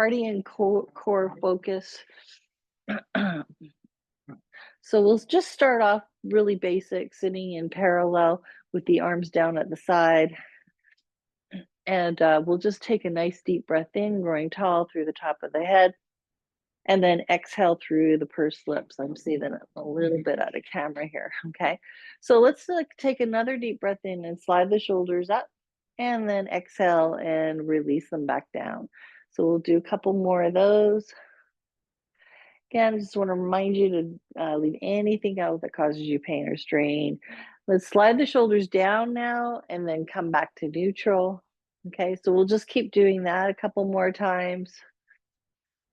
already in core focus. So we'll just start off really basic, sitting in parallel with the arms down at the side. And we'll just take a nice deep breath in, growing tall through the top of the head. And then exhale through the pursed lips. I'm seeing it a little bit out of camera here, okay? So let's take another deep breath in and slide the shoulders up, and then exhale and release them back down. So we'll do a couple more of those. Again, I just want to remind you to leave anything out that causes you pain or strain. Let's slide the shoulders down now and then come back to neutral. Okay, so we'll just keep doing that a couple more times.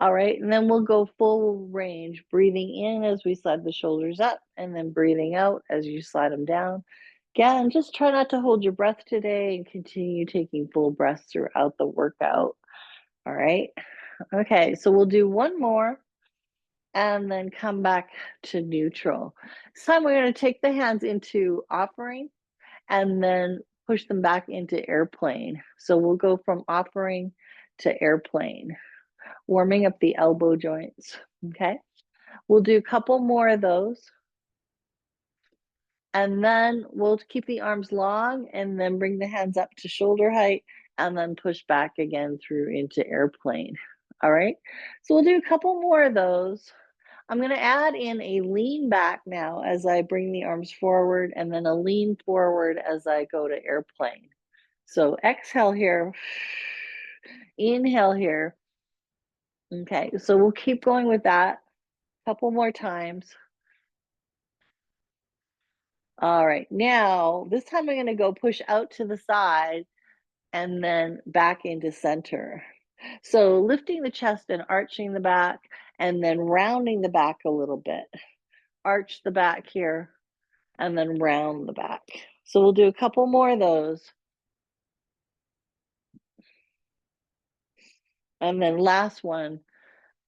All right, and then we'll go full range, breathing in as we slide the shoulders up, and then breathing out as you slide them down. Again, just try not to hold your breath today and continue taking full breaths throughout the workout. All right, okay, so we'll do one more and then come back to neutral. This time we're going to take the hands into offering and then push them back into airplane. So we'll go from offering to airplane, warming up the elbow joints, okay? We'll do a couple more of those. And then we'll keep the arms long and then bring the hands up to shoulder height and then push back again through into airplane. All right, so we'll do a couple more of those. I'm going to add in a lean back now as I bring the arms forward, and then a lean forward as I go to airplane. So exhale here, inhale here. Okay, so we'll keep going with that a couple more times. All right, now this time I'm going to go push out to the side and then back into center. So lifting the chest and arching the back, and then rounding the back a little bit. Arch the back here and then round the back. So we'll do a couple more of those. And then last one,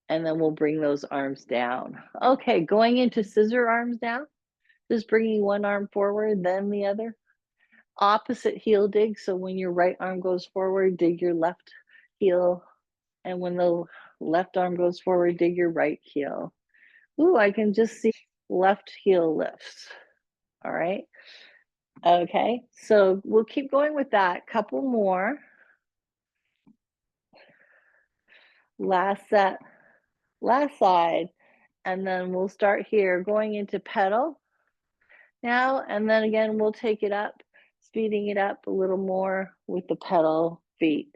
and then we'll bring those arms down. Okay, going into scissor arms now. Just bringing one arm forward, then the other. Opposite heel dig. So when your right arm goes forward, dig your left heel. And when the left arm goes forward, dig your right heel. Ooh, I can just see left heel lifts. All right. Okay, so we'll keep going with that. Couple more. Last set, last side. And then we'll start here going into pedal now. And then again, we'll take it up, speeding it up a little more with the pedal feet.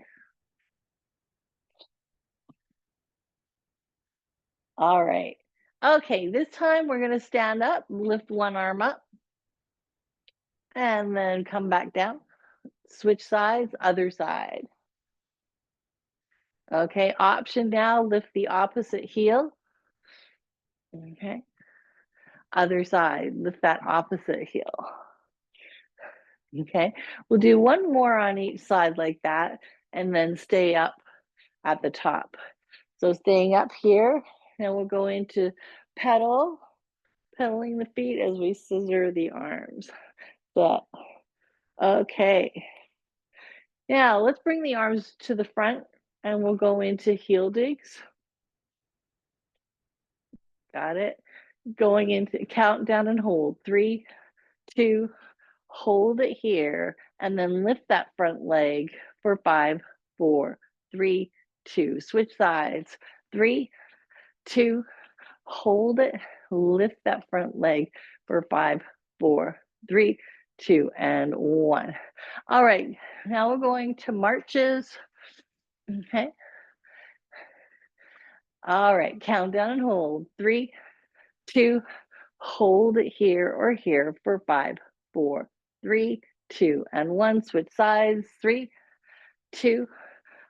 All right. Okay, this time we're going to stand up, lift one arm up, and then come back down. Switch sides, other side. Okay, option now, lift the opposite heel. Okay. Other side, lift that opposite heel. Okay, we'll do one more on each side like that, and then stay up at the top. So staying up here, and we'll go into pedaling the feet as we scissor the arms. So, okay. Now let's bring the arms to the front, and we'll go into heel digs. Got it? Going into count down and hold. 3, 2, hold it here, and then lift that front leg for 5, 4, 3, 2. Switch sides. 3, 2, hold it, lift that front leg for 5, 4, 3, 2, and 1. All right, now we're going to marches. Okay. All right, count down and hold. 3, 2, hold it here or here for 5, 4, 3, 2, and 1. Switch sides. 3, 2,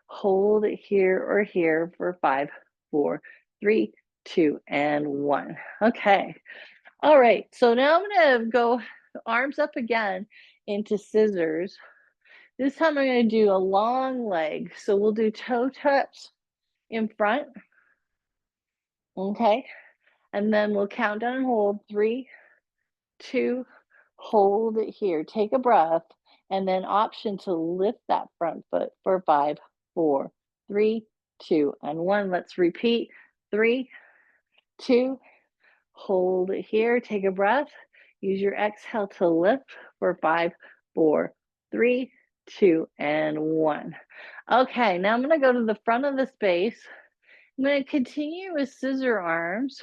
hold it here or here for 5, 4, 3, 2, and 1. Okay. All right. So now I'm going to go arms up again into scissors. This time I'm going to do a long leg. So we'll do toe touch in front. Okay. And then we'll count down and hold. 3, 2, hold it here. Take a breath. And then option to lift that front foot for 5, 4, 3, 2, and 1. Let's repeat. 3, 2, hold it here. Take a breath. Use your exhale to lift for 5, 4, 3, 2, and 1. Okay, now I'm going to go to the front of the space. I'm going to continue with scissor arms.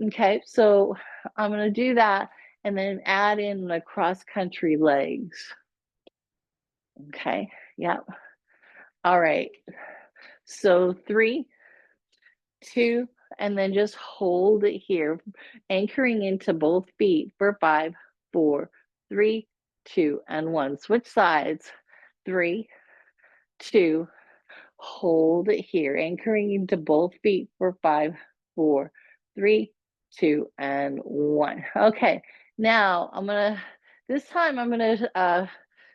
Okay, so I'm going to do that and then add in the cross country legs. Okay, yep. All right. So 3, 2, and then just hold it here, anchoring into both feet for 5, 4, 3, 2, and 1. Switch sides. 3, 2, hold it here, anchoring into both feet for 5, 4, 3, 2, and 1. Okay, now this time I'm gonna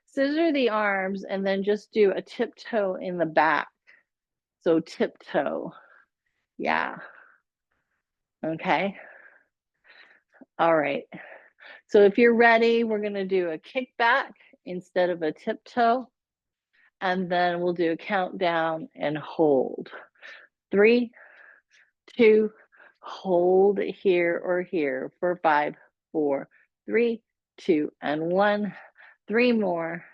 scissor the arms and then just do a tiptoe in the back. So tiptoe, yeah, okay. All right, so if you're ready, we're gonna do a kickback instead of a tiptoe, and then we'll do a countdown and hold. 3, 2, hold here or here for 5, 4, 3, 2, and 1. 3 more,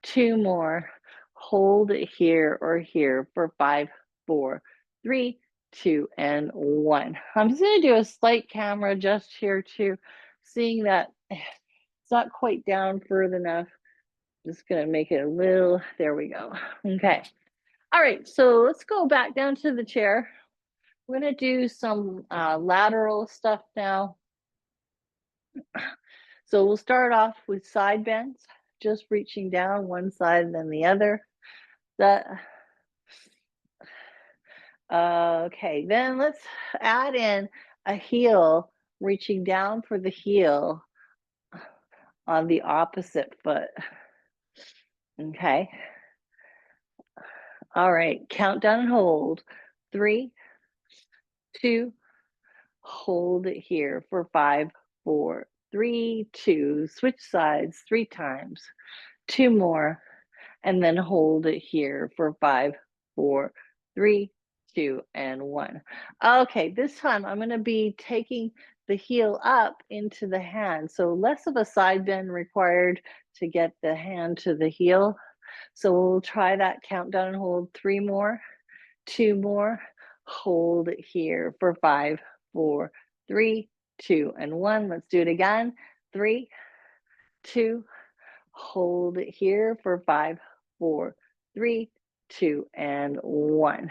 2 more, hold it here or here for 5, 4, 3, 2, and 1. I'm just going to do a slight camera adjust here too, seeing that it's not quite down further enough. Just going to make it a little, there we go. Okay. All right, so let's go back down to the chair. We're going to do some lateral stuff now. So we'll start off with side bends, just reaching down one side and then the other. Okay, then let's add in a heel, reaching down for the heel on the opposite foot. Okay. All right, countdown and hold. 3, 2, hold it here for 5, 4, 3, 2. Switch sides 3 times. 2 more, and then hold it here for 5, 4, 3, 2, and 1. Okay, this time I'm going to be taking the heel up into the hand, so less of a side bend required to get the hand to the heel. So we'll try that countdown and hold. 3 more, 2 more, hold it here for 5, 4, 3, 2, and 1. Let's do it again. 3, 2, hold it here for 5, 4, 3, 2, and 1.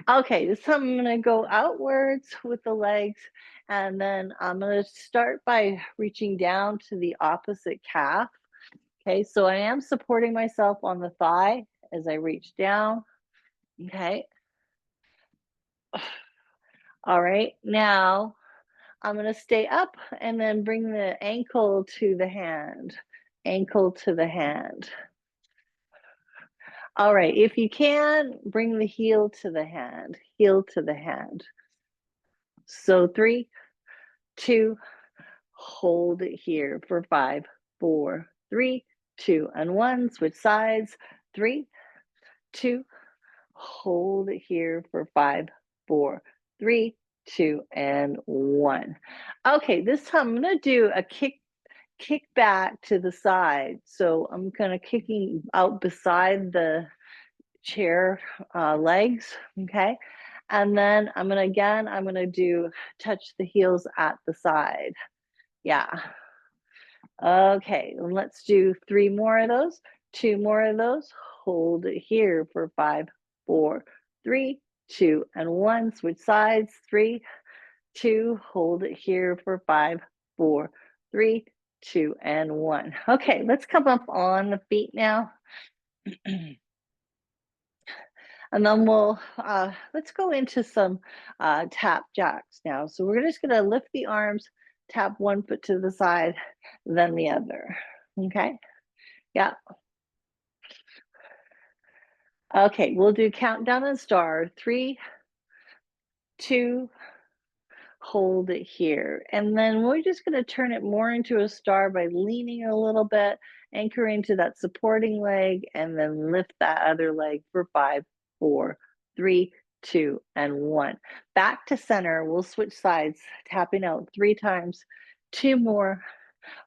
Okay, this time I'm going to go outwards with the legs, and then I'm going to start by reaching down to the opposite calf. Okay, so I am supporting myself on the thigh as I reach down. Okay. All right, now I'm going to stay up and then bring the ankle to the hand, ankle to the hand. All right, if you can, bring the heel to the hand, heel to the hand. So 3, 2, hold it here for 5, 4, 3, 2, and 1. Switch sides. 3, 2, hold it here for 5, 4, 3, 2, and 1. Okay, this time I'm going to do a kick back to the side. So I'm kind of kicking out beside the chair legs, okay? And then I'm gonna do touch the heels at the side. Yeah. Okay, let's do 3 more of those, 2 more of those. Hold it here for 5, 4, 3, 2, and 1. Switch sides. 3, 2, hold it here for 5, 4, 3, 2, and 1. Okay, let's come up on the feet now. And then let's go into some tap jacks now. So we're just gonna lift the arms, tap one foot to the side, then the other, okay? Yeah. Okay, we'll do countdown and star. 3, 2, hold it here. And then we're just gonna turn it more into a star by leaning a little bit, anchor into that supporting leg, and then lift that other leg for 5, 4, 3, 2, and 1. Back to center. We'll switch sides, tapping out 3 times. 2 more.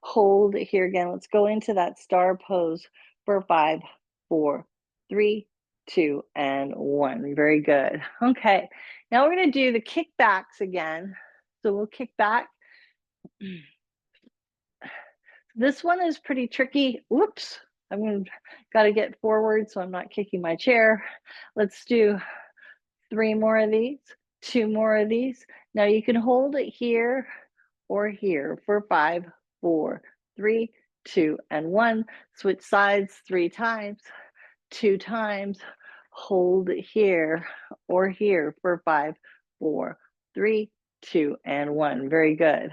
Hold it here again. Let's go into that star pose for 5, 4, 3, 2, and 1. Very good. Okay. Now we're going to do the kickbacks again. So we'll kick back. This one is pretty tricky. Whoops. Got to get forward so I'm not kicking my chair. Let's do 3 more of these, 2 more of these. Now you can hold it here or here for 5, 4, 3, 2, and 1. Switch sides 3 times, 2 times. Hold it here or here for 5, 4, 3, 2, and 1. Very good.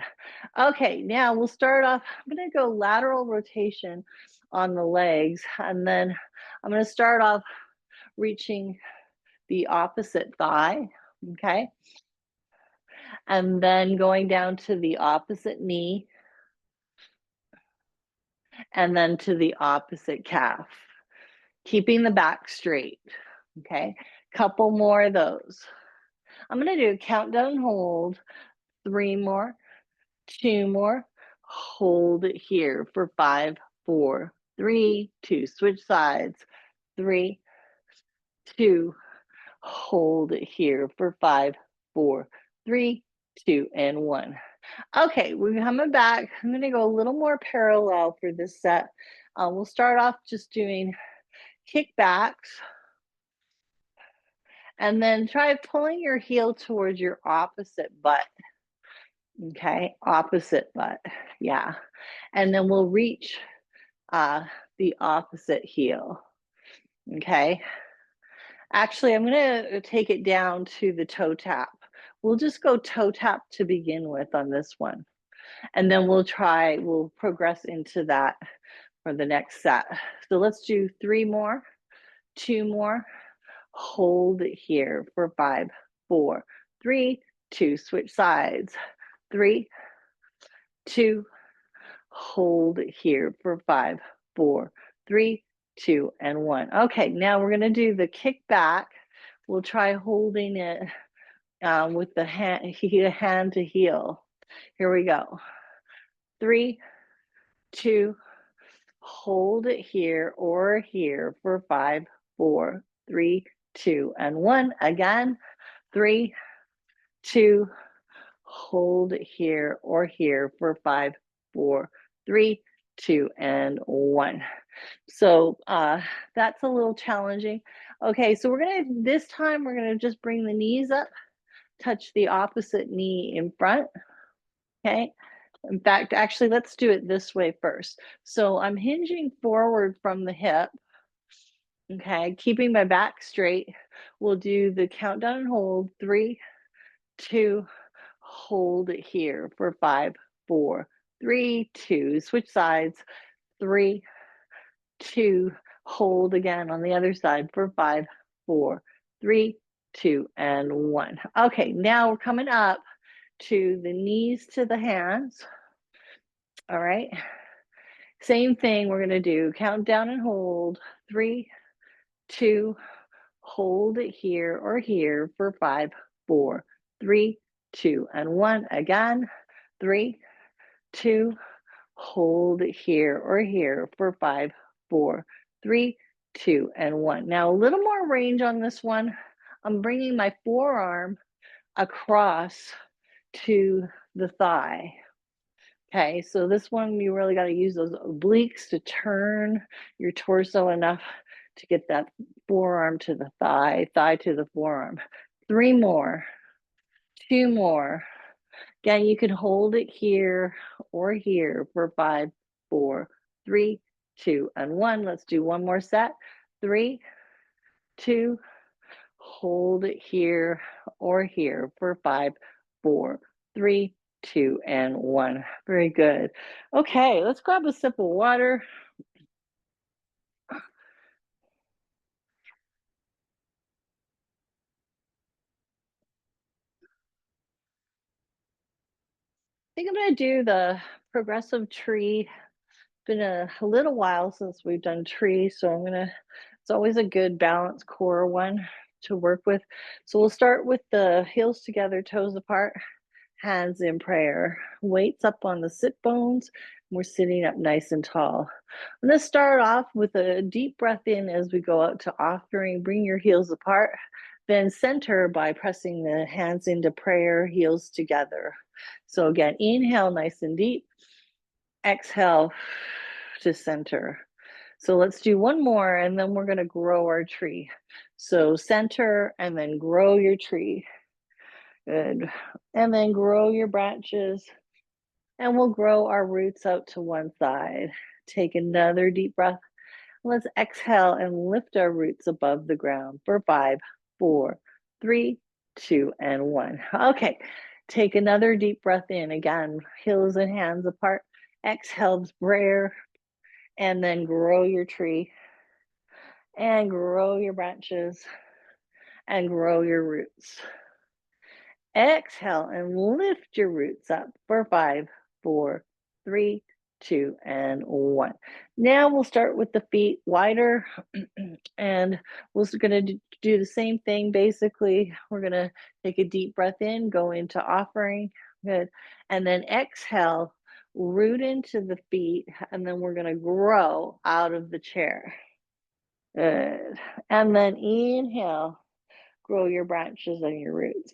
Okay, now we'll start off. I'm going to go lateral rotation on the legs, and then I'm going to start off reaching the opposite thigh, okay? And then going down to the opposite knee, and then to the opposite calf, keeping the back straight, okay? Couple more of those. I'm gonna do a countdown hold, 3 more, 2 more, hold it here for 5, 4, 3, 2, switch sides, 3, 2, hold it here for 5, 4, 3, 2, and 1. Okay, we're coming back. I'm gonna go a little more parallel for this set. We'll start off just doing kickbacks, and then try pulling your heel towards your opposite butt. Okay, opposite butt. Yeah. And then we'll reach the opposite heel. Okay. Actually, I'm going to take it down to the toe tap. We'll just go toe tap to begin with on this one. And then we'll progress into that for the next set. So let's do 3 more, 2 more. Hold it here for 5, 4, 3, 2, switch sides. 3, 2, hold it here for 5, 4, 3, 2, and 1. Okay, now we're going to do the kick back. We'll try holding it with the hand to heel. Here we go. 3, 2, hold it here or here for 5, 4, 3, 2, and 1. Again, 3, 2, hold it here or here for 5, 4, 3, 2, and 1. So that's a little challenging. Okay, so this time we're gonna just bring the knees up, touch the opposite knee in front, okay? In fact, actually, let's do it this way first. So I'm hinging forward from the hip, okay, keeping my back straight. We'll do the countdown and hold, 3, 2, hold it here for 5, 4, 3, 2, switch sides, 3, 2, hold again on the other side for 5, 4, 3, 2, and 1. Okay, now we're coming up to the knees to the hands. All right. Same thing we're going to do. Count down and hold. 3, 2, hold it here or here for 5, 4, 3, 2, and 1. Again. 3, 2, hold it here or here for 5, 4, 3, 2, and 1. Now a little more range on this one. I'm bringing my forearm across to the thigh. Okay, so this one you really got to use those obliques to turn your torso enough to get that forearm to the thigh, thigh to the forearm. 3 more, 2 more. Again, you can hold it here or here for 5, 4, 3, 2, and 1. Let's do one more set. 3, 2, hold it here or here for 5, 4, 3, 2, and 1. Very good. Okay, let's grab a sip of water. I think I'm going to do the progressive tree. It's been a little while since we've done tree, so it's always a good balanced core one. to work with. So we'll start with the heels together, toes apart, hands in prayer, weights up on the sit bones. We're sitting up nice and tall. I'm going to start off with a deep breath in as we go out to offering. Bring your heels apart, then center by pressing the hands into prayer, heels together. So again, inhale nice and deep, exhale to center. So let's do one more and then we're going to grow our tree. So center and then grow your tree. Good. And then grow your branches and we'll grow our roots out to one side. Take another deep breath. Let's exhale and lift our roots above the ground for 5, 4, 3, 2, and 1. Okay, take another deep breath in. Again, heels and hands apart. Exhale, prayer, and then grow your tree and grow your branches and grow your roots. Exhale and lift your roots up for 5, 4, 3, 2, and 1. Now we'll start with the feet wider and we're going to do the same thing. Basically, we're going to take a deep breath in, go into offering. Good. And then exhale, root into the feet, and then we're going to grow out of the chair. Good. And then inhale, grow your branches and your roots.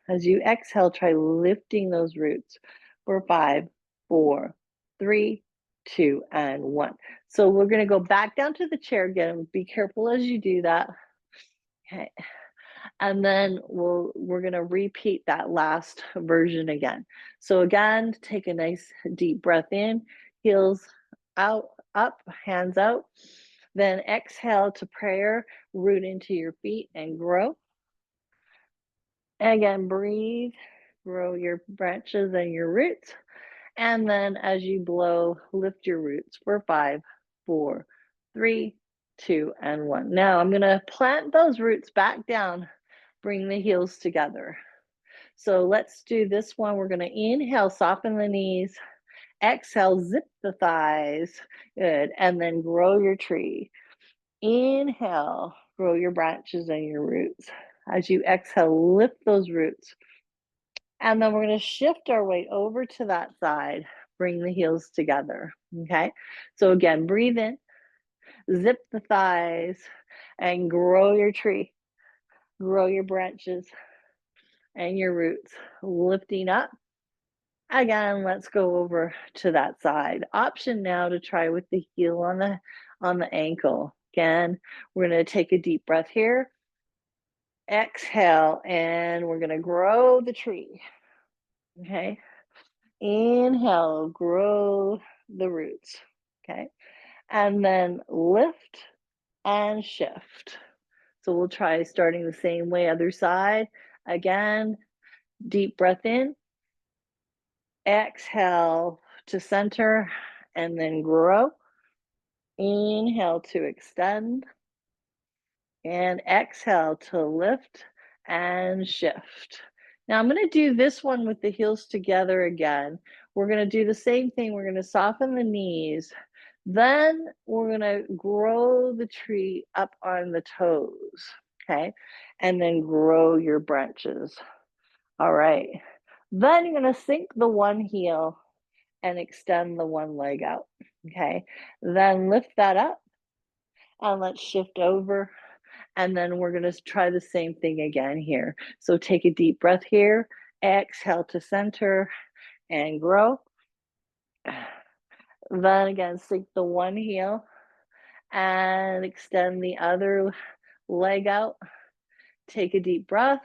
As you exhale, try lifting those roots for 5, 4, 3, 2, and 1. So we're going to go back down to the chair again. Be careful as you do that. Okay. And then we're going to repeat that last version again. So again, take a nice deep breath in, heels out, up, hands out. Then exhale to prayer, root into your feet and grow. Again, breathe, grow your branches and your roots. And then as you blow, lift your roots for 5, 4, 3, 2, and 1. Now I'm going to plant those roots back down, bring the heels together. So let's do this one. We're going to inhale, soften the knees. Exhale, zip the thighs. Good. And then grow your tree. Inhale, grow your branches and your roots. As you exhale, lift those roots. And then we're going to shift our weight over to that side, bring the heels together. Okay. So again, breathe in, zip the thighs, and grow your tree. Grow your branches and your roots, lifting up. Again, let's go over to that side. Option now to try with the heel on the ankle. Again, we're going to take a deep breath here. Exhale, and we're going to grow the tree. Okay. Inhale, grow the roots. Okay. And then lift and shift. So we'll try starting the same way, other side. Again, deep breath in. Exhale to center and then grow. Inhale to extend. And exhale to lift and shift. Now I'm going to do this one with the heels together again. We're going to do the same thing. We're going to soften the knees. Then we're going to grow the tree up on the toes. Okay. And then grow your branches. All right. Then you're going to sink the one heel and extend the one leg out. Okay. Then lift that up and let's shift over. And then we're going to try the same thing again here. So take a deep breath here, exhale to center and grow. Then again, sink the one heel and extend the other leg out. Take a deep breath,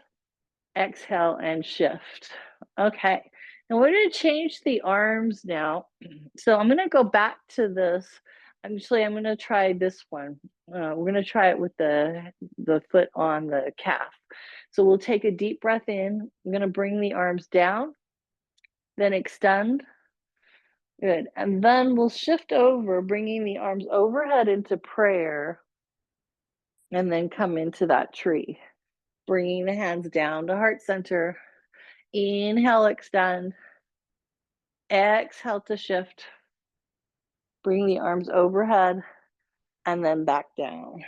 exhale and shift. Okay, and we're going to change the arms now. So I'm going to go back to this. Actually, I'm going to try this one. We're going to try it with the foot on the calf. So we'll take a deep breath in. I'm going to bring the arms down, then extend. Good. And then we'll shift over, bringing the arms overhead into prayer, and then come into that tree. Bringing the hands down to heart center. Inhale, extend. Exhale to shift. Bring the arms overhead and then back down.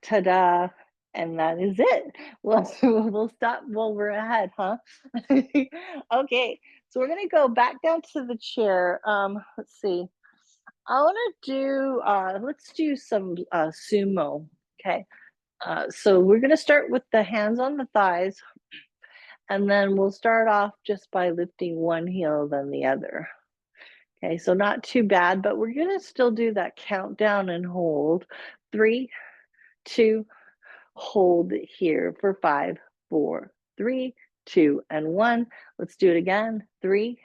Ta-da. And that is it. Well, we'll stop while we're ahead, huh? Okay, so we're gonna go back down to the chair. Let's see. I wanna do, let's do some sumo. Okay. So we're gonna start with the hands on the thighs, and then we'll start off just by lifting one heel, then the other. Okay, so not too bad, but we're gonna still do that countdown and hold. 3, 2, hold here for 5, 4, 3, 2, and 1. Let's do it again. 3,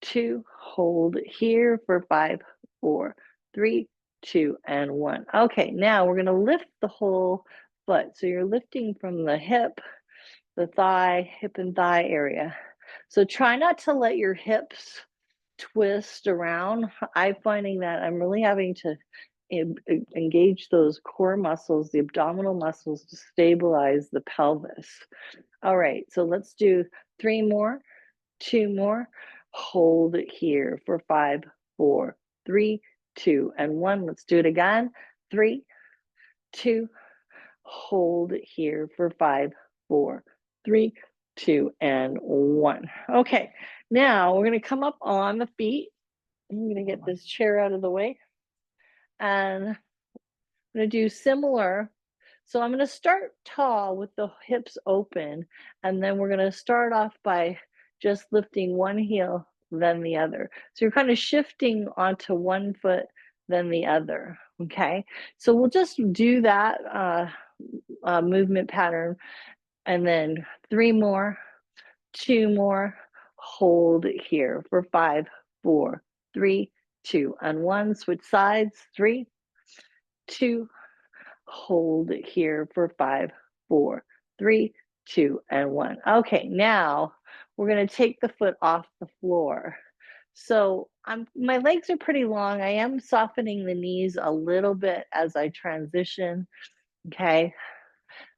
2, hold here for 5, 4, 3, 2, and 1. Okay, now we're going to lift the whole foot. So you're lifting from the hip, the thigh, hip and thigh area. So try not to let your hips twist around. I'm finding that I'm really having to engage those core muscles, the abdominal muscles, to stabilize the pelvis. All right, so let's do 3 more, 2 more. Hold it here for 5, 4, 3, 2, and 1. Let's do it again. 3, 2, hold it here for 5, 4, 3, 2, and 1. Okay, now we're going to come up on the feet. I'm going to get this chair out of the way, and I'm going to do similar. So I'm going to start tall with the hips open, and then we're going to start off by just lifting one heel, then the other. So you're kind of shifting onto one foot, then the other. Okay, so we'll just do that movement pattern, and then 3 more, 2 more, hold here for 5, 4, 3, 2, and 1. Switch sides. 3, 2, hold here for 5, 4, 3, 2, and 1. Okay, now we're going to take the foot off the floor. So my legs are pretty long. I am softening the knees a little bit as I transition. Okay,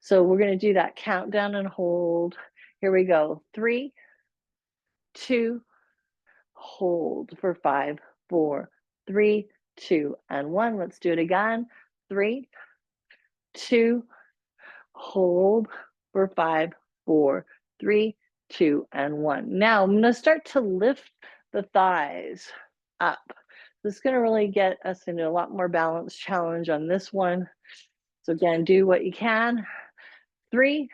so we're going to do that countdown and hold. Here we go. 3, 2, hold for 5, 4, 3, 2, and 1. Let's do it again. 3, 2, hold for 5, 4, 3, 2, and 1. Now I'm going to start to lift the thighs up. This is going to really get us into a lot more balance challenge on this one. So again, do what you can. 3,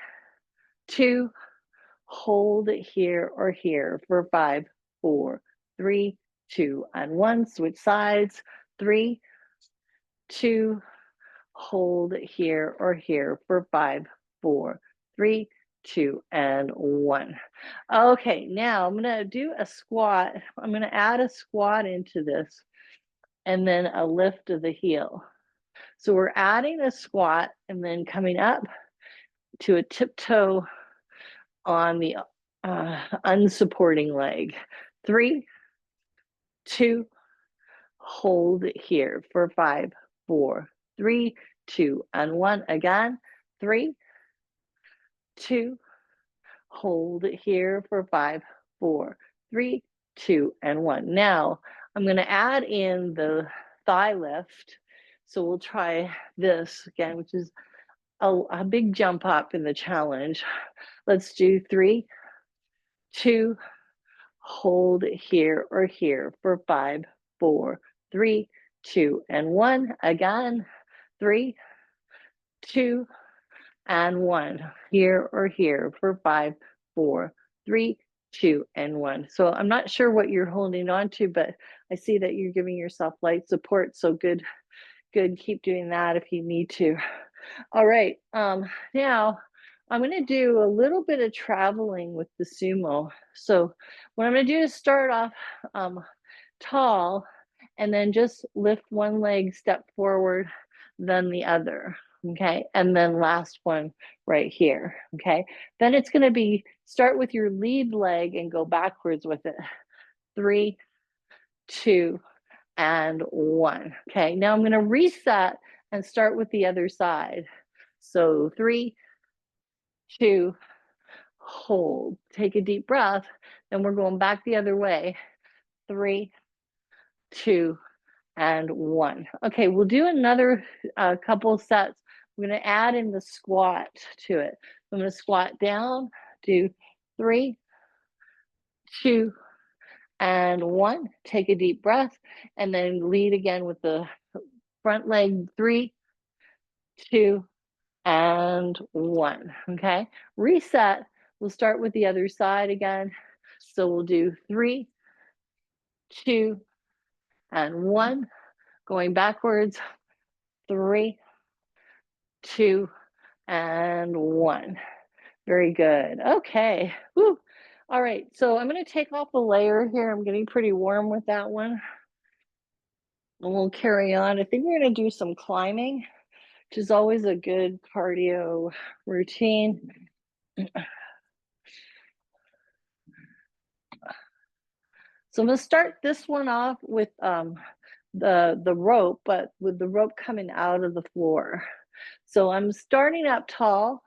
2, hold it here or here for 5, 4, 3, 2, and 1. Switch sides. 3, 2, hold it here or here for 5, 4, 3, 2, and 1. Okay, now I'm going to do a squat. I'm going to add a squat into this, and then a lift of the heel. So we're adding a squat and then coming up to a tiptoe on the unsupporting leg. 3, 2, hold it here for 5, 4, 3, 2, and 1. Again. 3, 2, hold it here for 5, 4, 3, 2, and 1. Now I'm going to add in the thigh lift. So we'll try this again, which is a big jump up in the challenge. Let's do 3, 2, hold it here or here for 5, 4, 3, 2, and 1. Again. 3, 2, and 1. Here or here for 5, 4, 3, 2, and 1. So I'm not sure what you're holding on to, but I see that you're giving yourself light support. So good, good. Keep doing that if you need to. All right. Now I'm going to do a little bit of traveling with the sumo. So what I'm going to do is start off tall, and then just lift one leg, step forward, then the other. Okay, and then last one right here. Okay, then it's going to be start with your lead leg and go backwards with it. 3, 2, and 1. Okay, now I'm going to reset and start with the other side. So 3, 2, hold. Take a deep breath. Then we're going back the other way. 3, 2, and 1. Okay, we'll do another couple sets, We're gonna add in the squat to it. I'm gonna squat down, do 3, 2, and 1. Take a deep breath, and then lead again with the front leg. 3, 2, and 1. Okay, reset. We'll start with the other side again. So we'll do 3, 2, and 1. Going backwards. 3, 2, and 1. Very good. Okay. Woo. All right. So I'm going to take off a layer here. I'm getting pretty warm with that one. And we'll carry on. I think we're going to do some climbing, which is always a good cardio routine. So I'm going to start this one off with the rope, but with the rope coming out of the floor. So I'm starting up tall,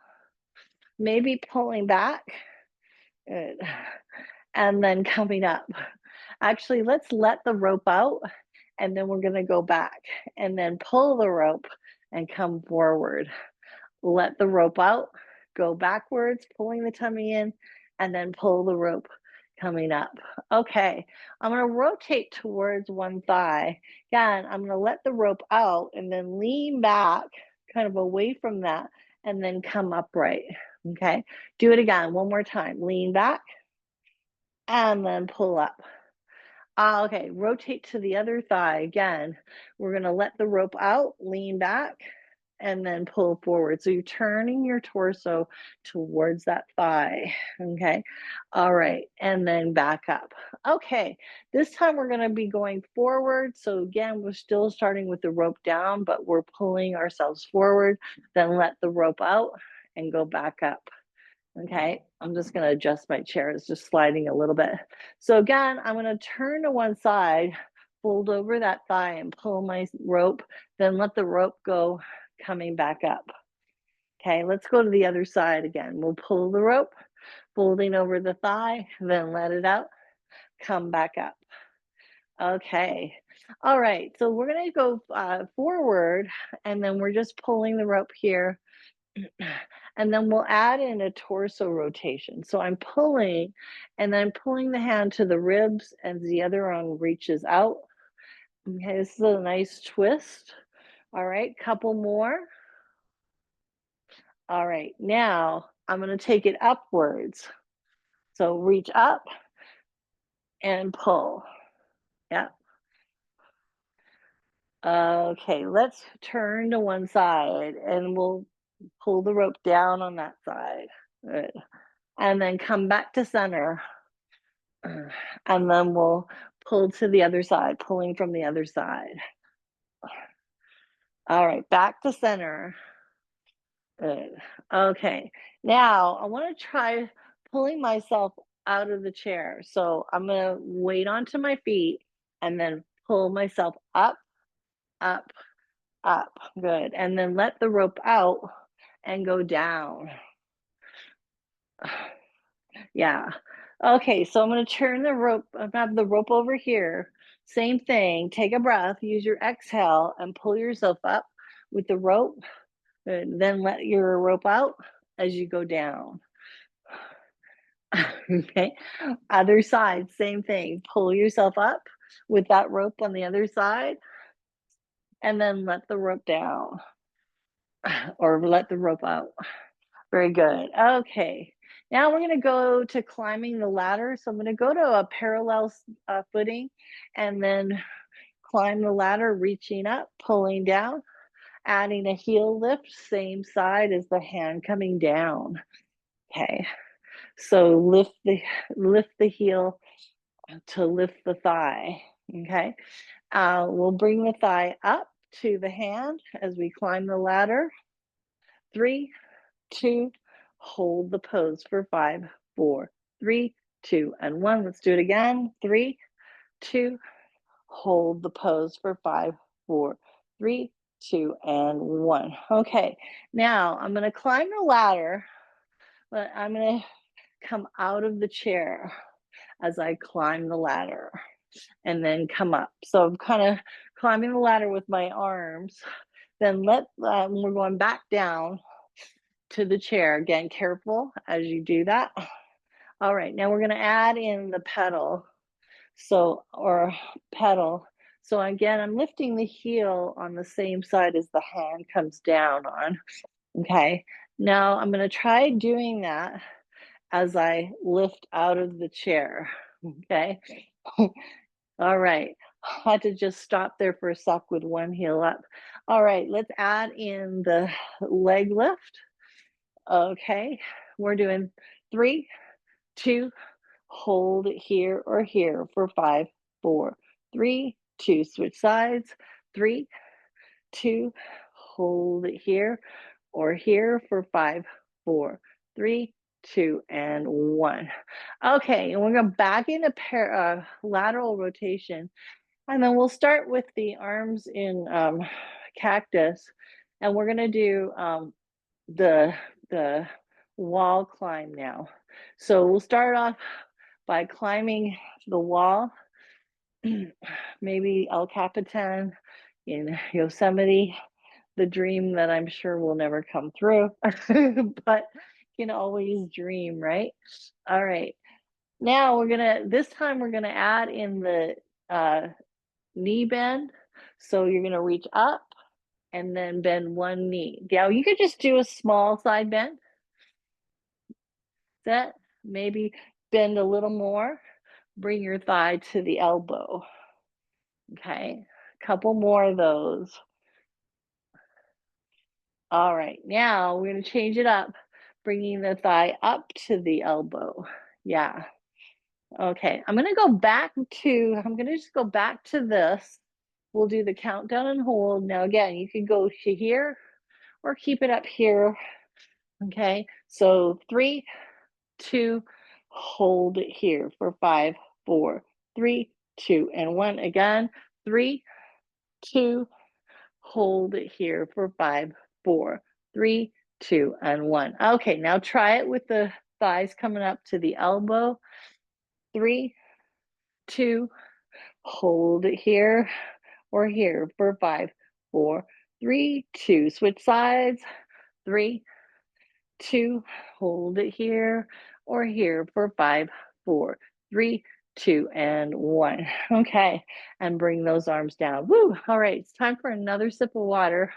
maybe pulling back. Good. And then coming up. Actually, let's let the rope out, and then we're gonna go back, and then pull the rope and come forward. Let the rope out, go backwards, pulling the tummy in, and then pull the rope coming up. Okay, I'm gonna rotate towards one thigh. Again, I'm gonna let the rope out and then lean back, kind of away from that, and then come upright. Okay, do it again, one more time. Lean back, and then pull up. Okay, rotate to the other thigh again. We're gonna let the rope out, lean back, and then pull forward. So you're turning your torso towards that thigh. Okay, all right, and then back up. Okay, this time we're gonna be going forward. So again, we're still starting with the rope down, but we're pulling ourselves forward. Then let the rope out and go back up. Okay, I'm just gonna adjust my chair, it's just sliding a little bit. So again, I'm gonna turn to one side, fold over that thigh and pull my rope, then let the rope go coming back up. Okay, let's go to the other side again. We'll pull the rope, folding over the thigh, then let it out, come back up. Okay, all right, so we're gonna go forward, and then we're just pulling the rope here, and then we'll add in a torso rotation. So I'm pulling, and then pulling the hand to the ribs and the other arm reaches out. Okay, this is a nice twist. All right, couple more. All right, now I'm going to take it upwards. So reach up and pull. Yeah. Okay, let's turn to one side and we'll pull the rope down on that side. Good. And then come back to center. And then we'll pull to the other side, pulling from the other side. All right, back to center. Good. Okay, now I want to try pulling myself out of the chair. So I'm going to wait onto my feet and then pull myself up, up, up. Good. And then let the rope out and go down. Yeah. Okay, so I'm gonna turn the rope, I have the rope over here. Same thing, take a breath, use your exhale and pull yourself up with the rope, and then let your rope out as you go down. Okay, other side, same thing, pull yourself up with that rope on the other side, and then let the rope down, or let the rope out. Very good. Okay. Now we're going to go to climbing the ladder. So I'm going to go to a parallel footing and then climb the ladder, reaching up, pulling down, adding a heel lift, same side as the hand coming down. Okay. So lift the heel to lift the thigh. Okay. We'll bring the thigh up to the hand as we climb the ladder. 3, 2, hold the pose for 5, 4, 3, 2, and 1. Let's do it again. 3, 2, hold the pose for 5, 4, 3, 2, and 1. Okay, now I'm going to climb the ladder, but I'm going to come out of the chair as I climb the ladder and then come up. So I'm kind of climbing the ladder with my arms. Then we're going back down to the chair. Again, careful as you do that. All right, now we're gonna add in the pedal. Or pedal. So again, I'm lifting the heel on the same side as the hand comes down on. Okay, now I'm gonna try doing that as I lift out of the chair. Okay, all right. I had to just stop there for a sec with one heel up. All right, let's add in the leg lift. Okay, we're doing 3, 2, hold it here or here for 5, 4, 3, 2, switch sides, 3, 2, hold it here or here for 5, 4, 3, 2, and 1. Okay, and we're going back into lateral rotation, and then we'll start with the arms in cactus, and we're going to do the the wall climb now. So we'll start off by climbing the wall, maybe El Capitan in Yosemite, the dream that I'm sure will never come through, but you can always dream, right? All right. Now this time we're gonna add in the knee bend. So you're gonna reach up and then bend one knee. Now you could just do a small side bend. Set, maybe bend a little more. Bring your thigh to the elbow. Okay, a couple more of those. All right, now we're gonna change it up, bringing the thigh up to the elbow. Yeah. Okay, I'm gonna just go back to this. We'll do the countdown and hold. Now again, you can go to here or keep it up here. Okay, so 3, 2, hold it here for 5, 4, 3, 2, and 1 again. 3, 2, hold it here for 5, 4, 3, 2, and 1. Okay, now try it with the thighs coming up to the elbow. 3, 2, hold it here or here for 5, 4, 3, 2. Switch sides. 3, 2, hold it here or here for 5, 4, 3, 2, and 1. Okay, and bring those arms down. Woo! All right, it's time for another sip of water.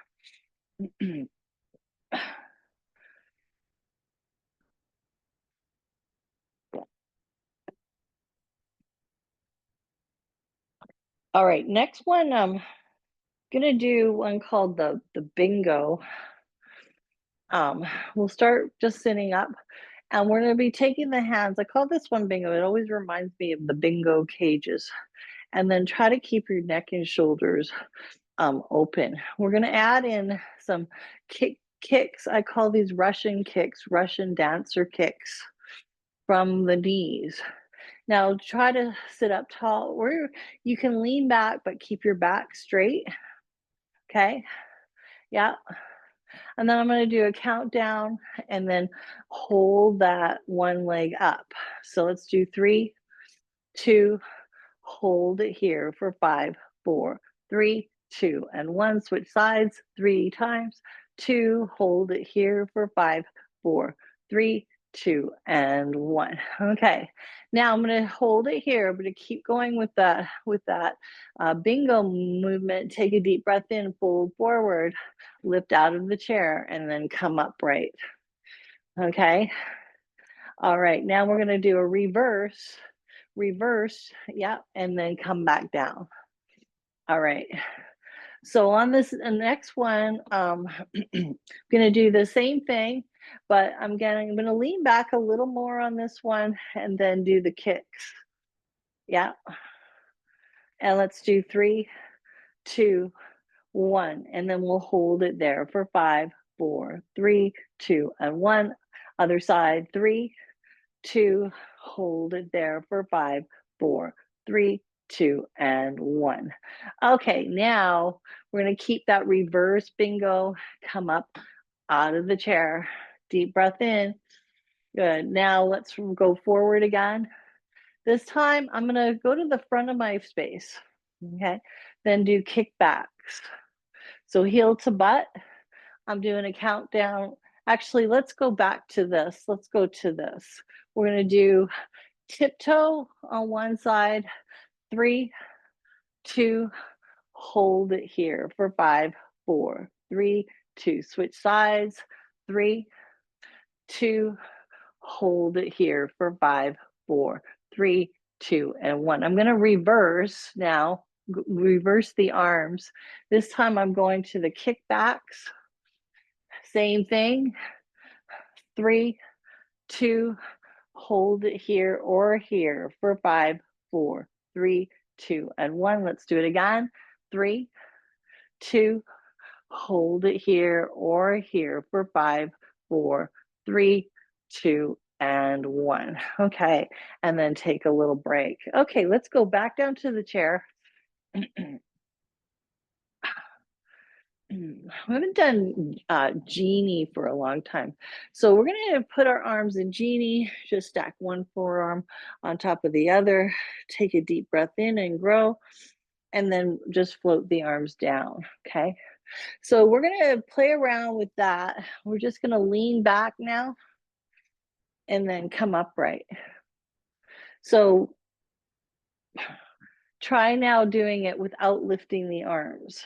All right, next one, I'm gonna do one called the bingo. We'll start just sitting up, and we're gonna be taking the hands. I call this one bingo. It always reminds me of the bingo cages. And then try to keep your neck and shoulders open. We're gonna add in some kicks. I call these Russian kicks, Russian dancer kicks from the knees. Now try to sit up tall, or you can lean back, but keep your back straight. Okay, yeah. And then I'm gonna do a countdown and then hold that one leg up. So let's do 3, 2, hold it here for 5, 4, 3, 2, and 1. Switch sides 3 times. 2, hold it here for 5, 4, 3, 2, and 1. Okay, now I'm going to hold it here. I'm going to keep going with that bingo movement. Take a deep breath in, fold forward, lift out of the chair, and then come upright. Okay. All right, now we're going to do a reverse, yeah, and then come back down. All right. So on this next one, I'm going to do the same thing, but I'm going to lean back a little more on this one and then do the kicks. Yeah. And let's do 3, 2, 1, and then we'll hold it there for 5, 4, 3, 2, and 1. Other side, 3, 2, hold it there for 5, 4, 3, 2, and 1. Okay, now we're going to keep that reverse bingo. Come up out of the chair. Deep breath in. Good. Now let's go forward again. This time I'm going to go to the front of my space. Okay, then do kickbacks. So heel to butt, I'm doing a countdown. Actually, let's go back to this. Let's go to this. We're gonna do tiptoe on one side, 3, 2, hold it here for 5, 4, 3, 2, switch sides, 3, 2, hold it here for 5, 4, 3, 2, and 1. I'm gonna reverse now, reverse the arms. This time I'm going to the kickbacks. Same thing, 3, 2, hold it here or here for 5, 4, 3, 2, and 1. Let's do it again. 3, 2, hold it here or here for 5, 4, 3, 2, and 1. Okay, and then take a little break. Okay, let's go back down to the chair. We haven't done genie for a long time. So we're gonna put our arms in genie, just stack one forearm on top of the other, take a deep breath in and grow, and then just float the arms down, okay? So we're gonna play around with that. We're just gonna lean back now and then come upright. So try now doing it without lifting the arms.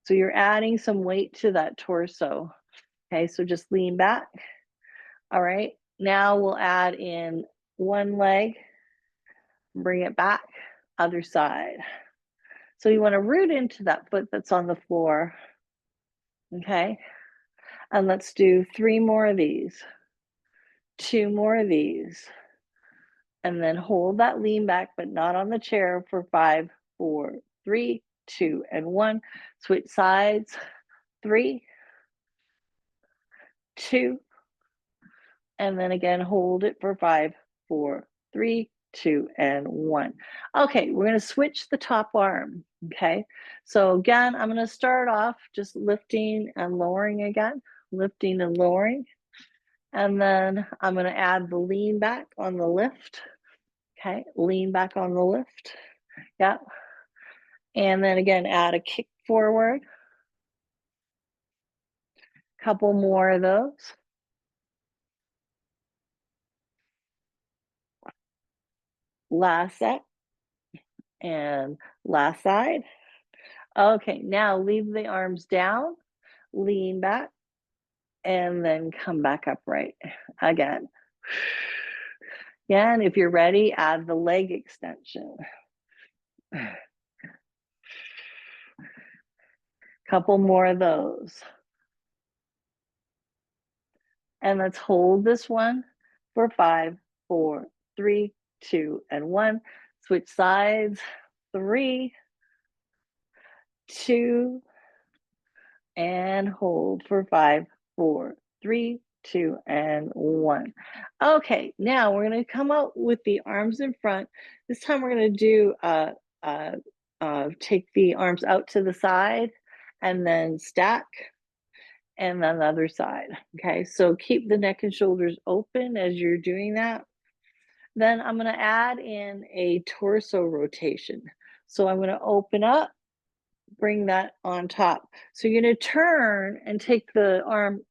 So you're adding some weight to that torso. Okay, so just lean back. All right, now we'll add in one leg, bring it back, other side. So you want to root into that foot that's on the floor. Okay, and let's do 3 more of these, 2 more of these, and then hold that lean back, but not on the chair for 5, 4, 3, 2, and 1. Switch sides, 3, 2, and then again, hold it for 5, 4, 3, 2, and 1. Okay, we're gonna switch the top arm, okay? So again, I'm gonna start off just lifting and lowering again, lifting and lowering. And then I'm gonna add the lean back on the lift. Okay, lean back on the lift. Yep. And then again, add a kick forward. Couple more of those. Last set and last side. Okay, now leave the arms down, lean back, and then come back upright again. Again, if you're ready, add the leg extension. Couple more of those. And let's hold this one for 5, 4, 3, 2, and 1. Switch sides, 3, 2, and hold for 5, 4, 3, 2, and 1. Okay, now we're going to come out with the arms in front. This time we're going to do take the arms out to the side and then stack, and then the other side. Okay, so keep the neck and shoulders open as you're doing that. Then I'm going to add in a torso rotation. So I'm going to open up, bring that on top. So you're going to turn and take the arm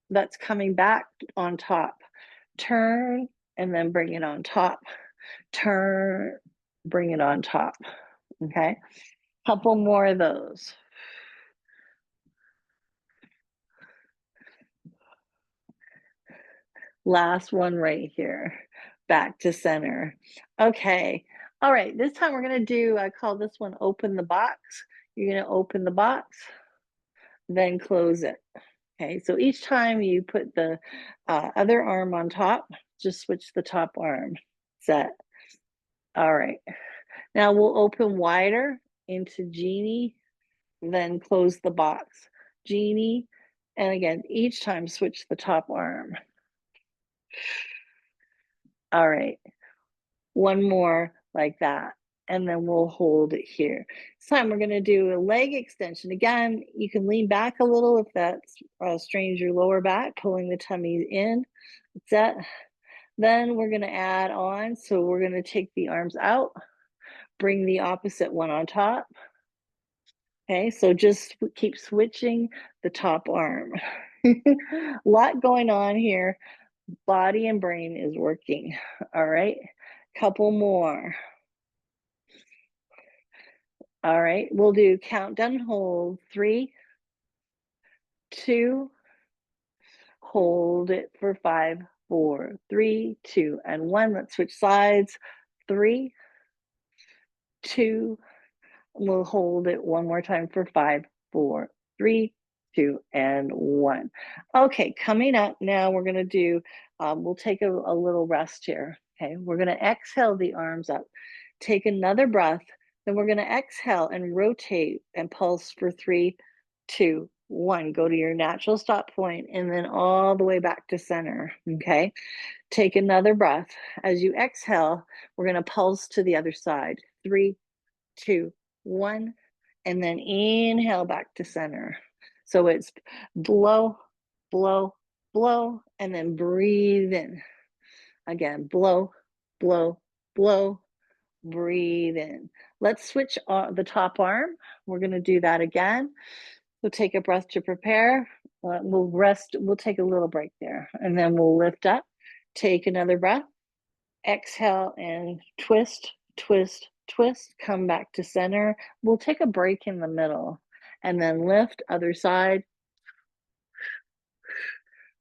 that's coming back on top. Turn and then bring it on top. Turn, bring it on top. Okay, couple more of those. Last one right here, back to center. Okay, all right, this time we're gonna do, I call this one open the box. You're gonna open the box, then close it. Okay, so each time you put the other arm on top, just switch the top arm, set. All right, now we'll open wider into genie, then close the box. Genie, and again, each time switch the top arm. All right, one more like that, and then we'll hold it here. This time we're gonna do a leg extension. Again, you can lean back a little if that strains your lower back, pulling the tummy in. Set. Then we're gonna add on, so we're gonna take the arms out, bring the opposite one on top, Okay, so just keep switching the top arm. A lot going on here. Body and brain is working. All right, couple more. All right, we'll do countdown and hold. 3, 2, hold it for 5, 4, 3, 2, and 1. Let's switch sides. 3, 2, we'll hold it one more time for 5, 4, 3, 2, and 1. Okay, coming up now, we're going to do, we'll take a little rest here. Okay, we're going to exhale the arms up, take another breath, then we're going to exhale and rotate and pulse for 3, 2, 1. Go to your natural stop point and then all the way back to center. Okay, take another breath. As you exhale, we're going to pulse to the other side. 3, 2, 1, and then inhale back to center. So it's blow, blow, blow, and then breathe in. Again, blow, blow, blow, breathe in. Let's switch the top arm. We're going to do that again. We'll take a breath to prepare. We'll rest. We'll take a little break there, and then we'll lift up. Take another breath. Exhale and twist, twist, twist. Come back to center. We'll take a break in the middle, and then lift. Other side.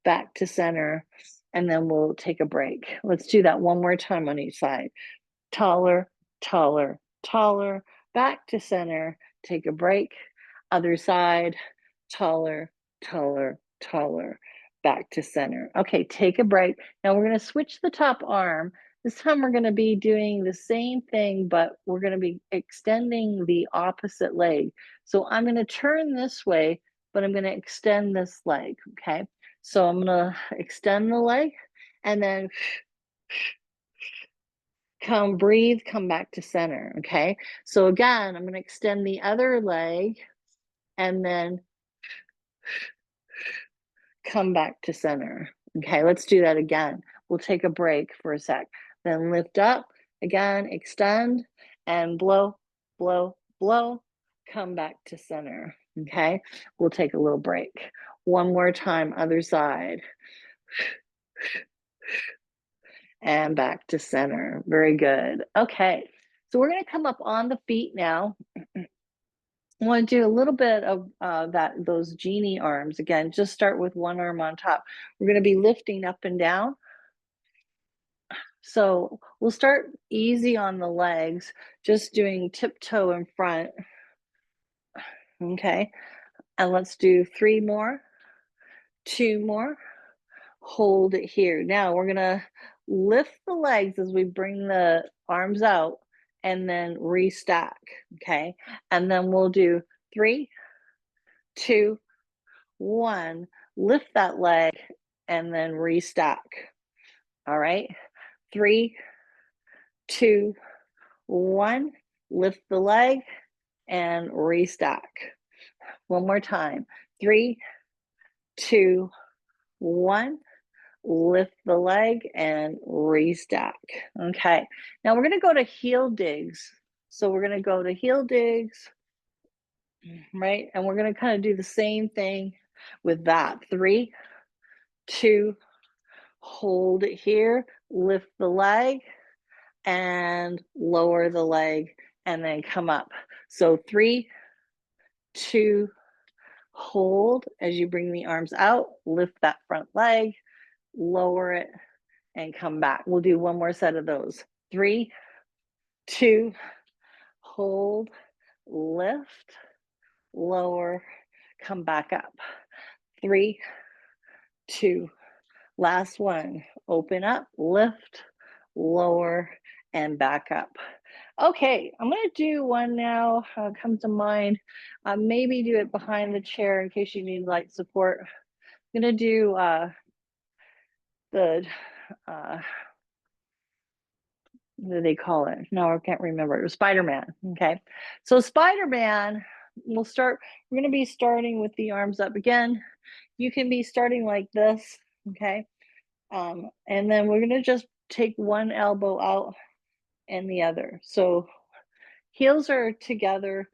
Back to center, and then we'll take a break. Let's do that one more time on each side. Taller, taller, taller, back to center, take a break. Other side, taller, taller, taller, back to center. Okay, take a break. Now we're going to switch the top arm. This time we're going to be doing the same thing, but we're going to be extending the opposite leg. So I'm going to turn this way, but I'm going to extend this leg, okay? So I'm going to extend the leg and then breathe, come back to center, okay? So again, I'm going to extend the other leg and then come back to center. Okay, let's do that again. We'll take a break for a sec. Then lift up, again, extend, and blow, blow, blow, come back to center. Okay, we'll take a little break. One more time, other side. And back to center. Very good. Okay, so we're going to come up on the feet now. I want to do a little bit of those genie arms. Again, just start with one arm on top. We're going to be lifting up and down. So we'll start easy on the legs, just doing tiptoe in front. Okay, and let's do 3 more, 2 more. Hold it here. Now we're going to lift the legs as we bring the arms out and then restack. Okay, and then we'll do 3, 2, 1, lift that leg and then restack. All right, 3, 2, 1, lift the leg and restack. One more time. 3, 2, 1, lift the leg and restack. Okay, now we're going to go to heel digs. So we're going to go to heel digs, right? And we're going to kind of do the same thing with that. 3, 2, hold it here, lift the leg and lower the leg and then come up. So 3, 2, hold as you bring the arms out, lift that front leg, lower it and come back. We'll do one more set of those. 3, 2, hold, lift, lower, come back up. 3, 2, last one. Open up, lift, lower, and back up. Okay, I'm going to do one now. Comes to mind. Maybe do it behind the chair in case you need light support. I'm going to do what do they call it? No, I can't remember. It was Spider-Man. Okay, so Spider-Man, we're going to be starting with the arms up again. You can be starting like this, okay? And then we're going to just take one elbow out and the other. So heels are together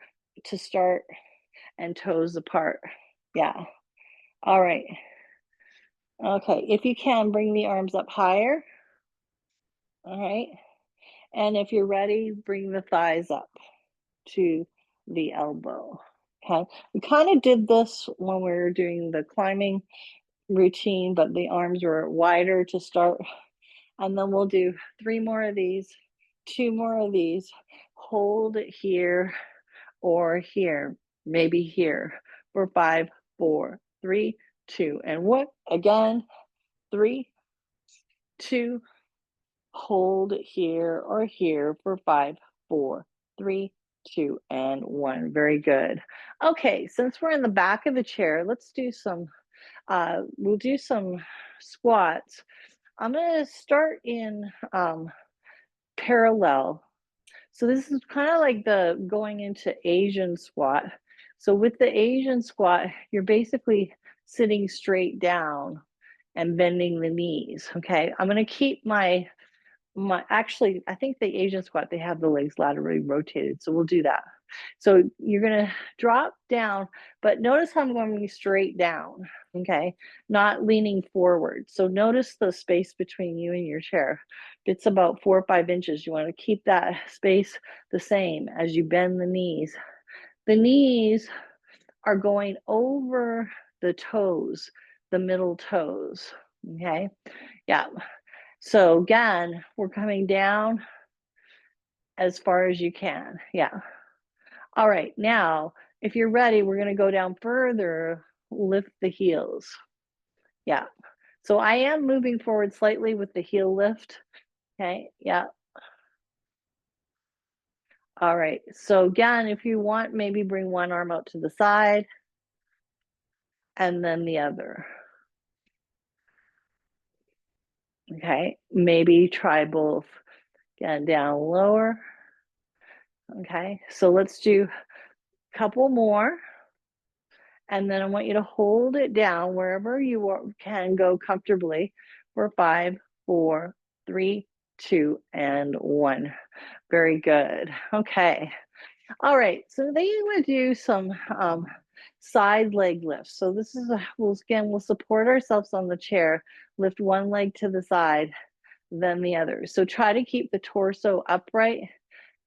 to start, and toes apart. Yeah. All right. Okay. If you can, bring the arms up higher. All right. And if you're ready, bring the thighs up to the elbow. Okay. We kind of did this when we were doing the climbing routine, but the arms were wider to start. And then we'll do 3 more of these, 2 more of these. Hold it here or here, maybe here for 5, 4, 3, 2, and 1. Again, 3, 2, hold it here or here for 5, 4, 3, 2, and 1. Very good. Okay, since we're in the back of the chair, let's do some, we'll do some squats. I'm going to start in parallel. So this is kind of like the going into Asian squat. So with the Asian squat, you're basically sitting straight down and bending the knees. Okay, I'm going to keep my actually, I think the Asian squat, they have the legs laterally rotated, so we'll do that. So you're going to drop down, but notice how I'm going straight down, okay, not leaning forward. So notice the space between you and your chair. It's about 4 or 5 inches. You want to keep that space the same as you bend the knees. The knees are going over the toes, the middle toes, okay? Yeah. So again, we're coming down as far as you can. Yeah. All right. Now, if you're ready, we're going to go down further, lift the heels. Yeah. So I am moving forward slightly with the heel lift. Okay. Yeah. All right. So again, if you want, maybe bring one arm out to the side and then the other. Okay. Maybe try both. Again, down lower. Okay. So let's do a couple more. And then I want you to hold it down wherever you can go comfortably for 5, 4, 3, 2, and 1. Very good. Okay. All right. So then you want to do some side leg lifts. So this is we'll support ourselves on the chair, lift one leg to the side, then the other. So try to keep the torso upright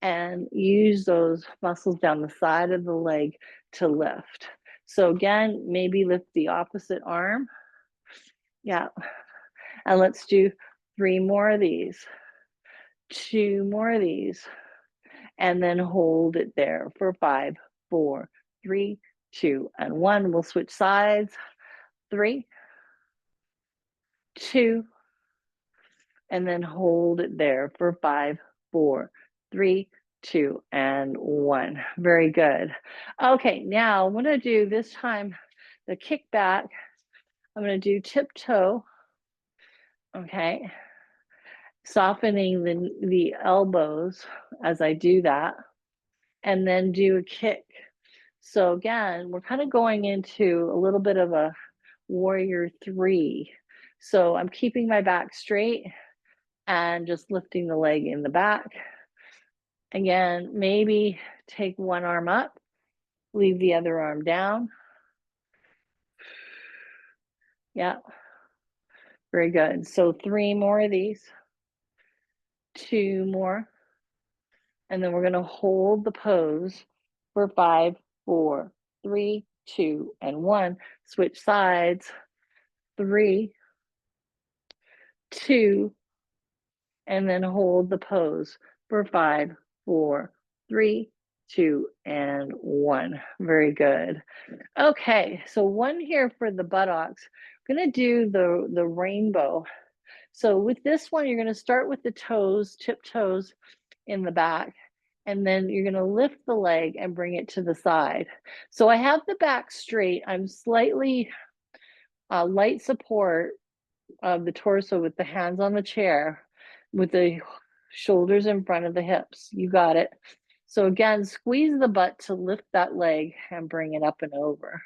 and use those muscles down the side of the leg to lift. So again, maybe lift the opposite arm. Yeah. And let's do 3 more of these, 2 more of these, and then hold it there for 5, 4, 3, 2, and 1. We'll switch sides. 3, 2, and then hold it there for 5, 4, 3, 2, and 1. Very good. Okay, now I'm going to do this time the kickback. I'm going to do tiptoe. Okay, softening the elbows as I do that, and then do a kick. So again, we're kind of going into a little bit of a warrior 3. So I'm keeping my back straight and just lifting the leg in the back. Again, maybe take one arm up, leave the other arm down. Yeah, very good. So 3 more of these, 2 more, and then we're going to hold the pose for 5, 4, 3, 2, and 1. Switch sides. 3, 2, and then hold the pose for 5, 4, 3, 2, and 1. Very good. Okay, so one here for the buttocks. I'm going to do the rainbow. So with this one, you're going to start with the toes, tip toes in the back, and then you're going to lift the leg and bring it to the side. So I have the back straight. I'm slightly light support of the torso with the hands on the chair, with the shoulders in front of the hips. You got it. So again, squeeze the butt to lift that leg and bring it up and over.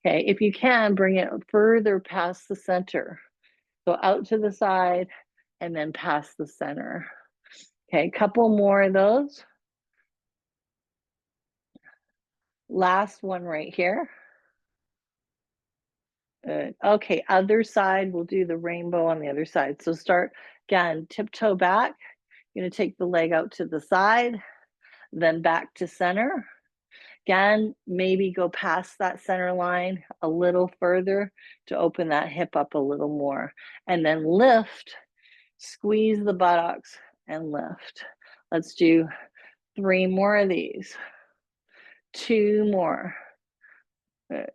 Okay, if you can, bring it further past the center. So out to the side and then past the center. Okay, a couple more of those. Last one right here. Good. Okay, other side, we'll do the rainbow on the other side. So start again, tiptoe back. You're gonna take the leg out to the side, then back to center. Again, maybe go past that center line a little further to open that hip up a little more. And then lift, squeeze the buttocks and lift. Let's do 3 more of these. 2 more. Good.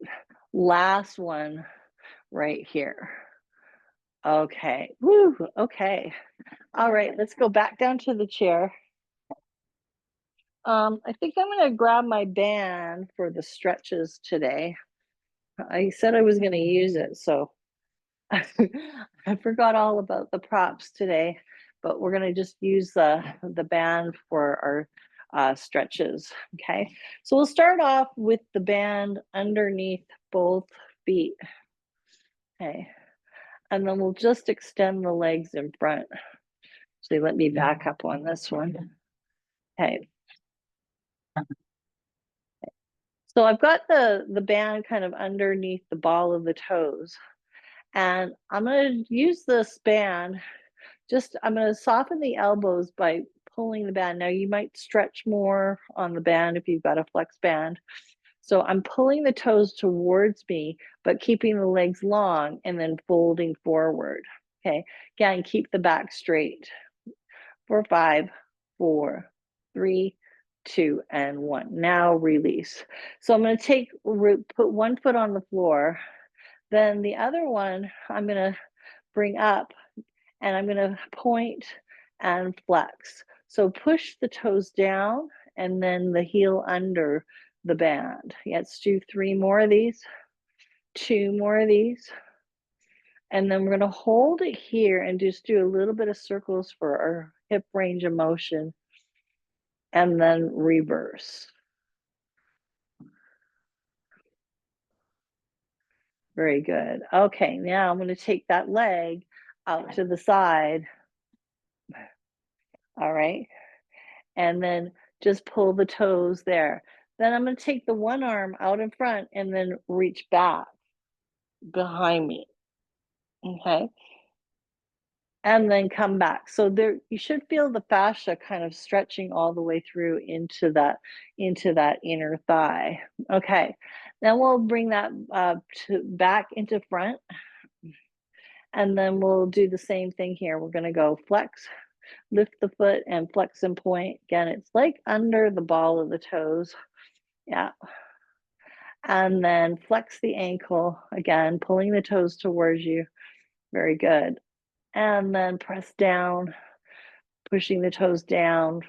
Last one right here. Okay. Woo. Okay. All right. Let's go back down to the chair. I think I'm going to grab my band for the stretches today. I said I was going to use it, so I forgot all about the props today, but we're going to just use the band for our stretches. Okay. So we'll start off with the band underneath both feet. Okay. And then we'll just extend the legs in front. So let me back up on this one. Okay. So I've got the band kind of underneath the ball of the toes. And I'm going to use this band, I'm going to soften the elbows by pulling the band. Now you might stretch more on the band if you've got a flex band. So I'm pulling the toes towards me, but keeping the legs long and then folding forward. Okay. Again, keep the back straight. 4, 5, 4, 3, 2, and 1. Now release. So I'm going to put one foot on the floor. Then the other one I'm going to bring up and I'm going to point and flex. So push the toes down and then the heel under the band. Let's do 3 more of these, 2 more of these. And then we're going to hold it here and just do a little bit of circles for our hip range of motion. And then reverse. Very good. Okay, now I'm going to take that leg out to the side. All right. And then just pull the toes there. Then I'm going to take the one arm out in front and then reach back behind me. Okay. And then come back. So there you should feel the fascia kind of stretching all the way through into that inner thigh. Okay. Then we'll bring that back into front. And then we'll do the same thing here. We're going to go flex, lift the foot and flex and point. Again, it's like under the ball of the toes. Yeah. And then flex the ankle again, pulling the toes towards you. Very good. And then press down, pushing the toes down.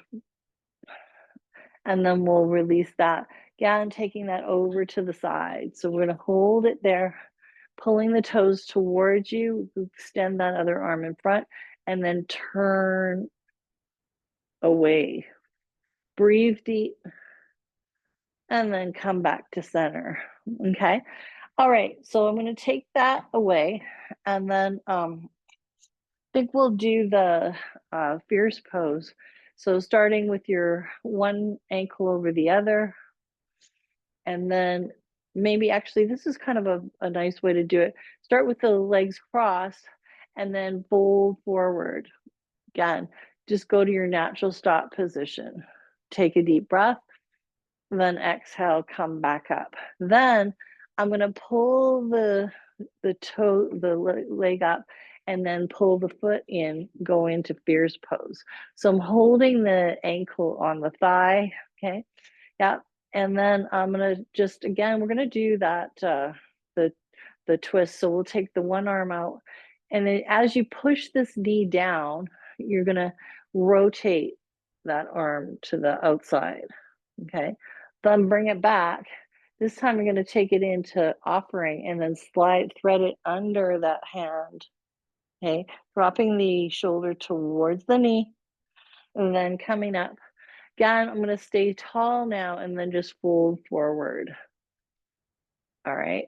And then we'll release that. Again, taking that over to the side. So we're going to hold it there, pulling the toes towards you, extend that other arm in front, and then turn away. Breathe deep, and then come back to center. Okay. All right. So I'm going to take that away, and then I think we'll do the fierce pose. So starting with your one ankle over the other, and then maybe actually this is kind of a nice way to do it. Start with the legs crossed, and then fold forward. Again, just go to your natural stop position. Take a deep breath, then exhale, come back up. Then I'm going to pull the leg up and then pull the foot in, go into fierce pose. So I'm holding the ankle on the thigh. Okay. Yeah. And then I'm going to just, again, we're going to do that, the twist. So we'll take the one arm out. And then as you push this knee down, you're going to rotate that arm to the outside. Okay. Then bring it back. This time you're going to take it into offering and then thread it under that hand. Okay. Dropping the shoulder towards the knee and then coming up. Again, I'm going to stay tall now and then just fold forward. All right.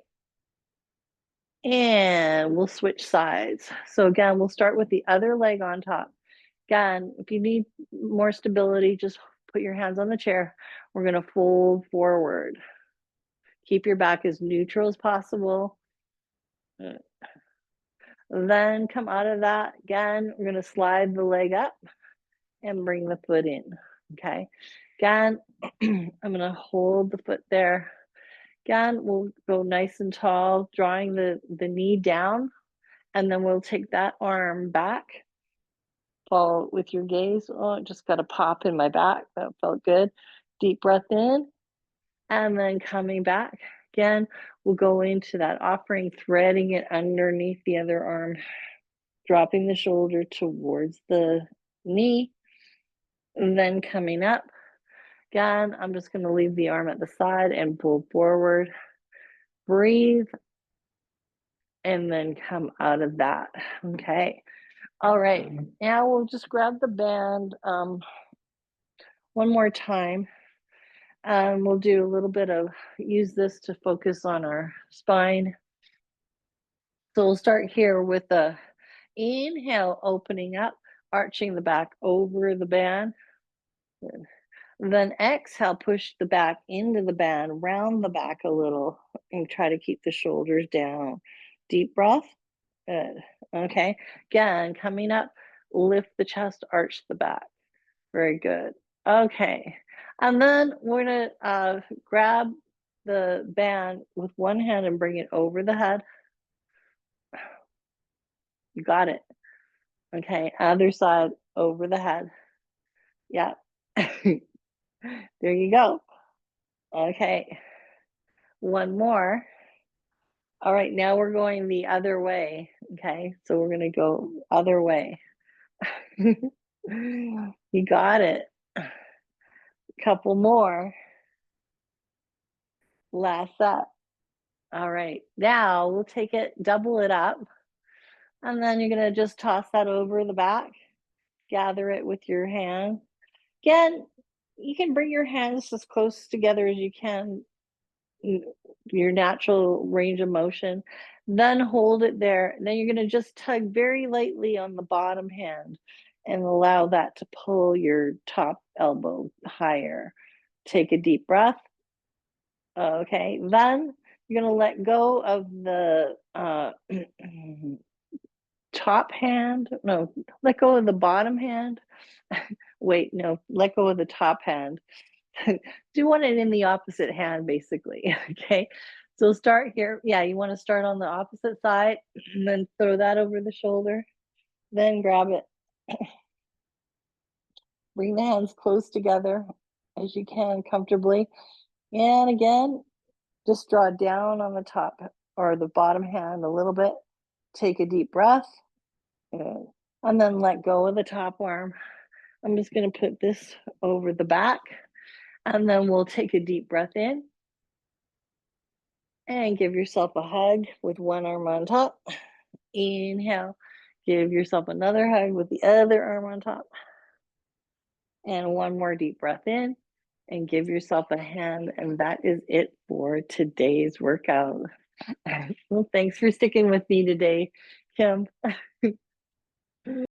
And we'll switch sides. So again, we'll start with the other leg on top. Again, if you need more stability, just put your hands on the chair. We're going to fold forward. Keep your back as neutral as possible. Then come out of that. Again, we're going to slide the leg up and bring the foot in. Okay. Again, I'm going to hold the foot there. Again, we'll go nice and tall, drawing the knee down, and then we'll take that arm back. Follow with your gaze. Oh, it just got a pop in my back. That felt good. Deep breath in, and then coming back. Again, we'll go into that offering, threading it underneath the other arm, dropping the shoulder towards the knee, and then coming up. Again, I'm just going to leave the arm at the side and pull forward. Breathe, and then come out of that. Okay. All right. Now we'll just grab the band one more time. And we'll do a little bit of, use this to focus on our spine. So we'll start here with the inhale, opening up, arching the back over the band. Good. Then exhale, push the back into the band, round the back a little, and try to keep the shoulders down. Deep breath. Good. Okay. Again, coming up, lift the chest, arch the back. Very good. Okay. And then we're going to grab the band with one hand and bring it over the head. You got it. Okay. Other side over the head. Yeah. There you go. Okay. One more. All right. Now we're going the other way. Okay. So we're going to go other way. You got it. Couple more. Last set. All right. Now we'll take it, double it up. And then you're going to just toss that over the back. Gather it with your hand. Again, you can bring your hands as close together as you can, your natural range of motion. Then hold it there. Then you're going to just tug very lightly on the bottom hand and allow that to pull your top elbow higher. Take a deep breath. Okay, then you're going to let go of the top hand. No, let go of the bottom hand. Wait, no, let go of the top hand. Do one in the opposite hand, basically. Okay, so start here. Yeah, you want to start on the opposite side and then throw that over the shoulder. Then grab it. Bring the hands close together as you can comfortably. And again, just draw down on the top or the bottom hand a little bit. Take a deep breath. Good. And then let go of the top arm. I'm just going to put this over the back. And then we'll take a deep breath in. And give yourself a hug with one arm on top. Inhale. Give yourself another hug with the other arm on top. And one more deep breath in. And give yourself a hand. And that is it for today's workout. Well, thanks for sticking with me today, Kim.